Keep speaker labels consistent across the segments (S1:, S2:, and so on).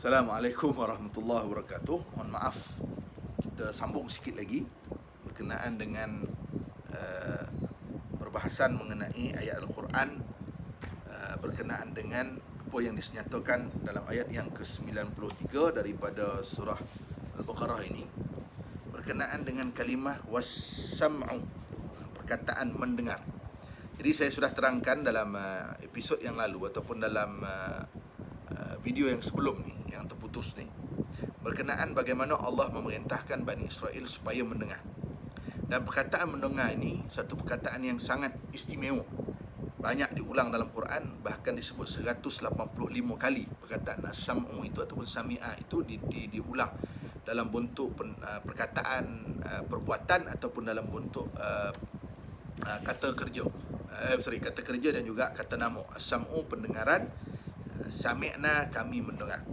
S1: Assalamualaikum warahmatullahi wabarakatuh. Mohon maaf, kita sambung sikit lagi berkenaan dengan perbahasan mengenai ayat Al-Quran berkenaan dengan apa yang disenyatakan dalam ayat yang ke-93 daripada surah Al-Baqarah ini, berkenaan dengan kalimah was-sam'u, perkataan mendengar. Jadi saya sudah terangkan dalam episod yang lalu ataupun dalam video yang sebelum ni, yang terputus ni, berkenaan bagaimana Allah memerintahkan Bani Israel supaya mendengar. Dan perkataan mendengar ini satu perkataan yang sangat istimewa. Banyak diulang dalam Quran, bahkan disebut 185 kali perkataan as-sam'u itu ataupun sami'ah itu diulang dalam bentuk perkataan perbuatan ataupun dalam bentuk kata kerja. Kata kerja dan juga kata nama. As-sam'u pendengaran, sami'na kami mendengar.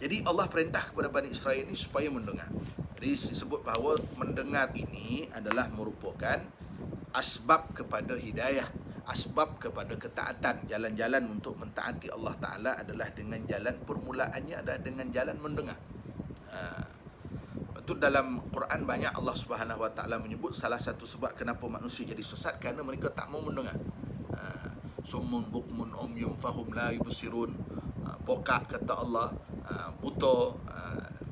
S1: Jadi Allah perintah kepada Bani Israel ini supaya mendengar. Jadi disebut bahawa mendengar ini adalah merupakan asbab kepada hidayah, asbab kepada ketaatan. Jalan-jalan untuk mentaati Allah Ta'ala adalah dengan jalan, permulaannya adalah dengan jalan mendengar. Itu dalam Quran banyak Allah Subhanahu Wa Ta'ala menyebut salah satu sebab kenapa manusia jadi sesat, kerana mereka tak mau mendengar. Summun bukmun umyum fahum la yubsirun. Pokak kata Allah, buta,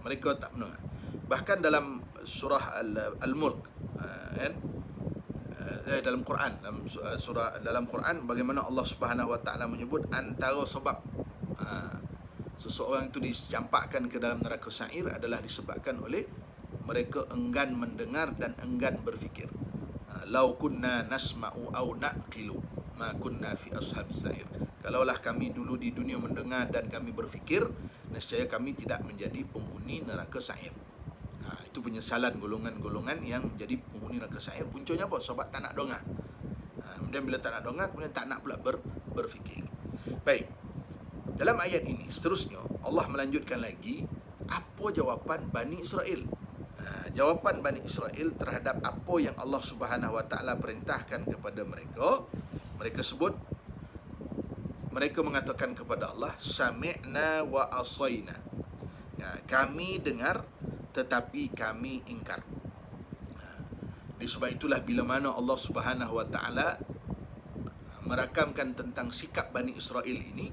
S1: mereka tak mendengar. Bahkan dalam surah Al-Mulk, kan, dalam Quran, dalam Quran bagaimana Allah Subhanahu Wa Ta'ala menyebut antara sebab seseorang itu dicampakkan ke dalam neraka sa'ir adalah disebabkan oleh mereka enggan mendengar dan enggan berfikir. Lau kunna nasma'u au naqilu ma kunna fi ashabis sa'ir. Kalaulah kami dulu di dunia mendengar dan kami berfikir, nescaya kami tidak menjadi penghuni neraka sa'ir. Itu penyesalan golongan-golongan yang menjadi penghuni neraka sa'ir. Puncanya apa? Sebab tak nak dengar. Kemudian bila tak nak dengar, kemudian tak nak pula berfikir. Baik. Dalam ayat ini seterusnya Allah melanjutkan lagi apa jawapan Bani Israel. Jawapan Bani Israel terhadap apa yang Allah Subhanahu Wa Ta'ala perintahkan kepada mereka. Mereka sebut, mereka mengatakan kepada Allah, sami'na wa asayna. Kami dengar tetapi kami ingkar. Sebab itulah bila mana Allah Subhanahu Wa Ta'ala merakamkan tentang sikap Bani Israel ini,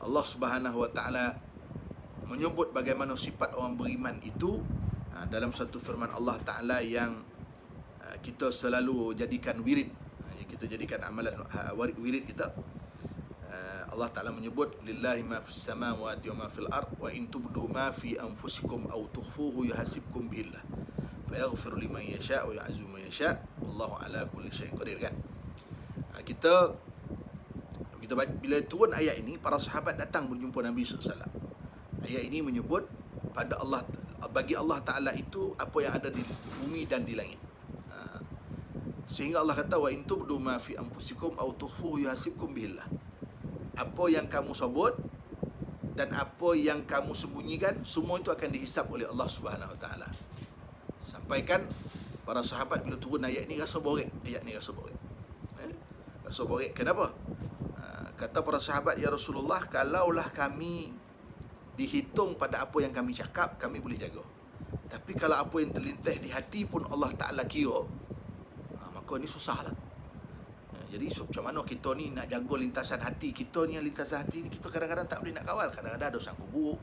S1: Allah Subhanahu Wa Ta'ala menyebut bagaimana sifat orang beriman itu dalam satu firman Allah Ta'ala yang kita selalu jadikan wirid, kita jadikan amalan wirid kita. Allah Ta'ala menyebut, lillahi ma fis samawati wa ma fil ard wa in tubdu ma fi anfusikum aw tukhfuhu yuhasibkum billah fayaghfiru liman yasha wa yu'azzu man yasha wallahu ala kulli syai'in qadir. Kan, kita bila turun ayat ini, para sahabat datang berjumpa Nabi SAW. Ayat ini menyebut pada Allah, bagi Allah Ta'ala itu apa yang ada di bumi dan di langit. Sehingga Allah kata, wa in tubdu ma fi anfusikum aw tukhfuhu yuhasibkum billah. Apa yang kamu sebut dan apa yang kamu sembunyikan, semua itu akan dihisap oleh Allah Subhanahu Wa Ta'ala. Sampaikan para sahabat bila turun ayat ini rasa borek. Ayat ni rasa borek. Rasa borek. Kenapa? Kata para sahabat, ya Rasulullah, kalaulah kami dihitung pada apa yang kami cakap, kami boleh jaga. Tapi kalau apa yang terlintas di hati pun Allah Ta'ala kira, maka ni susahlah. Jadi macam mana kita ni nak jaga lintasan hati kita ni? Lintasan hati ni kita kadang-kadang tak boleh nak kawal. Kadang-kadang ada sangka buruk,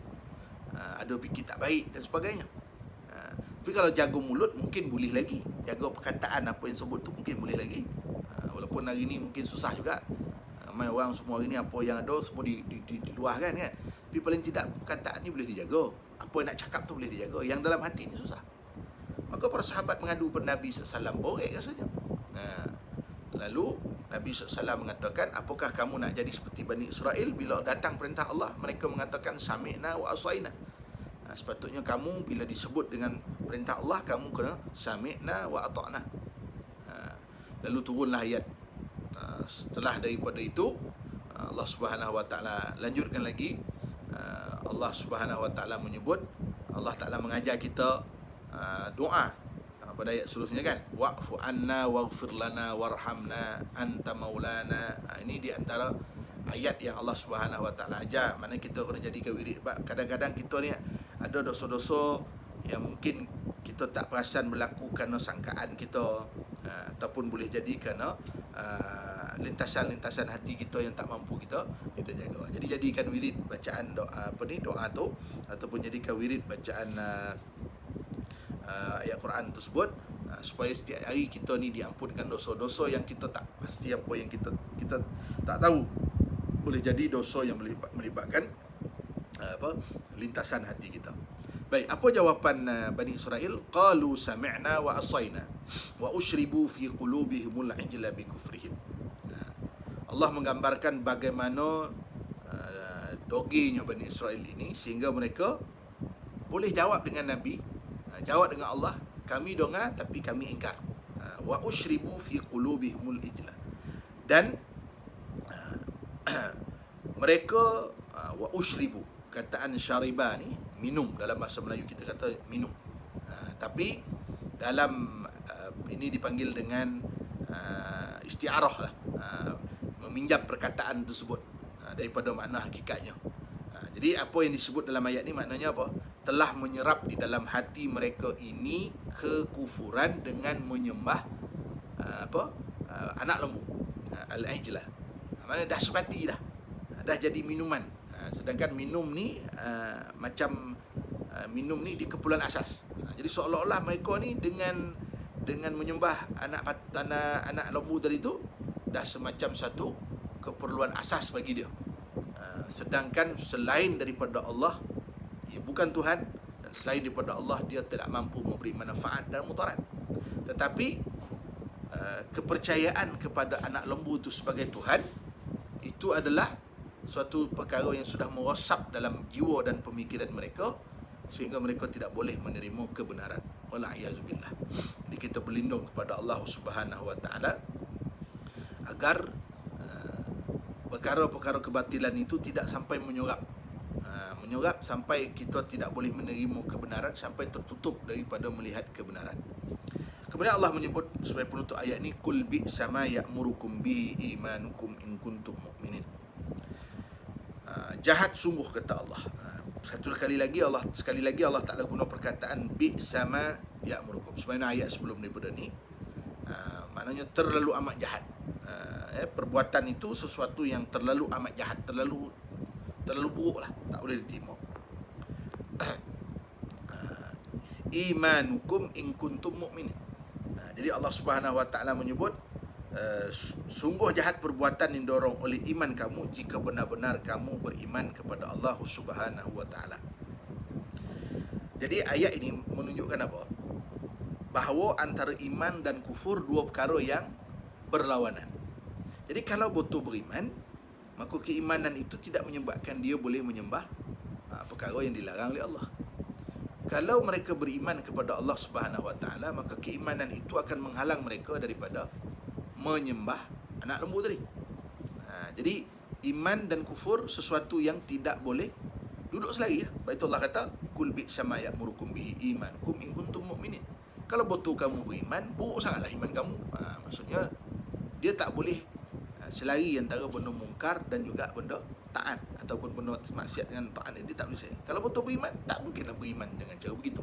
S1: ada fikir tak baik dan sebagainya. Tapi kalau jaga mulut mungkin boleh lagi. Jaga perkataan apa yang sebut tu mungkin boleh lagi. Walaupun hari ni mungkin susah juga. Ramai orang semua hari ni apa yang ada semua diluahkan, kan. Tapi paling tidak perkataan ni boleh dijaga. Apa yang nak cakap tu boleh dijaga. Yang dalam hati ni susah. Maka para sahabat mengadu kepada Nabi SAW, borek rasanya. Lalu Nabi SAW mengatakan, apakah kamu nak jadi seperti Bani Israel? Bila datang perintah Allah, mereka mengatakan sami'na wa asayna. Sepatutnya kamu bila disebut dengan perintah Allah, kamu kena sami'na wa ata'na. Lalu turunlah ayat. Setelah daripada itu, Allah Subhanahu Wa Ta'ala lanjutkan lagi. Allah Subhanahu Wa Ta'ala menyebut, Allah Ta'ala mengajar kita doa pada ayat seterusnya, kan, wa'fu anna waghfir lana warhamna anta maulana. Ini di antara ayat yang Allah Subhanahu Wa Taala ajar, mana kita kena jadikan wirid. Sebab kadang-kadang kita ni ada dosa-dosa yang mungkin kita tak perasan berlaku kerana sangkaan kita, ataupun boleh jadi kerana lintasan-lintasan hati kita yang tak mampu kita jaga. Jadi jadikan wirid bacaan doa tu, ataupun jadikan wirid bacaan ayat Quran tersebut, supaya setiap hari kita ni diampunkan dosa-dosa yang kita tak pasti apa yang kita tak tahu. Boleh jadi dosa yang melibatkan lintasan hati kita. Baik, apa jawapan Bani Israel? Qalu sami'na wa asayna wa ushribu fi qulubihimul ijla bi kufrihim. Allah menggambarkan bagaimana dogenya Bani Israel ini, sehingga mereka boleh jawab dengan Nabi, jawab dengan Allah, kami dengar tapi kami ingkar. Wa ushribu fi qulubihimul ijla. Dan mereka wa ushribu, kataan syariba ni minum, dalam bahasa Melayu kita kata minum. Tapi dalam ini dipanggil dengan isti'arah lah, meminjam perkataan tersebut daripada makna hakikatnya. Jadi apa yang disebut dalam ayat ni maknanya apa? Telah menyerap di dalam hati mereka ini kekufuran dengan menyembah anak lembu, al-ijlah. Maknanya dah sepati dah jadi minuman. Sedangkan minum ni minum ni di keperluan asas. Jadi seolah-olah mereka ni dengan menyembah anak lembu tadi tu dah semacam satu keperluan asas bagi dia. Sedangkan selain daripada Allah, ia bukan Tuhan, dan selain daripada Allah dia tidak mampu memberi manfaat dan mudarat. Tetapi kepercayaan kepada anak lembu itu sebagai Tuhan, itu adalah suatu perkara yang sudah merosap dalam jiwa dan pemikiran mereka, sehingga mereka tidak boleh menerima kebenaran. Wala'iyyazubillah. Jadi kita berlindung kepada Allah Subhanahu Wa Taala agar perkara-perkara kebatilan itu tidak sampai menyerap sampai kita tidak boleh menerima kebenaran, sampai tertutup daripada melihat kebenaran. Kemudian Allah menyebut sebagai penutup ayat ni, kul bi sama ya'murukum bihi imanukum in kuntum mu'minin. Jahat sungguh, kata Allah. Sekali lagi Allah Ta'ala guna perkataan bi sama ya'murukum. Sebenarnya ayat sebelum daripada ni, maknanya terlalu amat jahat. Perbuatan itu sesuatu yang terlalu amat jahat, terlalu buruk lah, tak boleh diterima. Imanukum in kuntum mu'minin. Jadi Allah Subhanahu Wa Ta'ala menyebut sungguh jahat perbuatan yang didorong oleh iman kamu jika benar-benar kamu beriman kepada Allah Subhanahu Wa Ta'ala. Jadi ayat ini menunjukkan apa? Bahawa antara iman dan kufur dua perkara yang berlawanan. Jadi kalau betul beriman, maka keimanan itu tidak menyebabkan dia boleh menyembah perkara yang dilarang oleh Allah. Kalau mereka beriman kepada Allah Subhanahu Wa Ta'ala, maka keimanan itu akan menghalang mereka daripada menyembah anak lembu tadi. Jadi iman dan kufur sesuatu yang tidak boleh duduk selari. Sebab itu Allah kata, kul bi sama ya'murukum bihi imanukum in kuntum mu'minin. Kalau betul kamu beriman, buruk sangatlah iman kamu. Maksudnya dia tak boleh selari antara benda mungkar dan juga benda taat, ataupun benda maksiat dengan taat, dia tak boleh selari. Kalau betul beriman, tak mungkinlah beriman dengan cara begitu.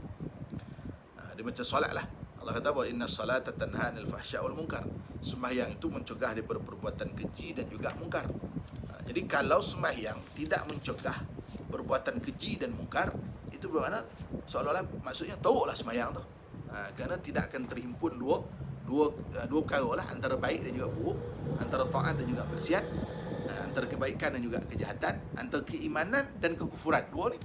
S1: Dia macam solat lah. Allah kata bahawa inna salata tanha 'anil fahsya' wal munkar. Sembahyang itu mencegah daripada perbuatan keji dan juga mungkar. Jadi kalau sembahyang tidak mencegah perbuatan keji dan mungkar, itu bermakna seolah-olah maksudnya teruklah sembahyang tu. Kerana tidak akan terhimpun dua perkara lah, antara baik dan juga buruk, antara taat dan juga maksiat, antara kebaikan dan juga kejahatan, antara keimanan dan kekufuran. Dua ni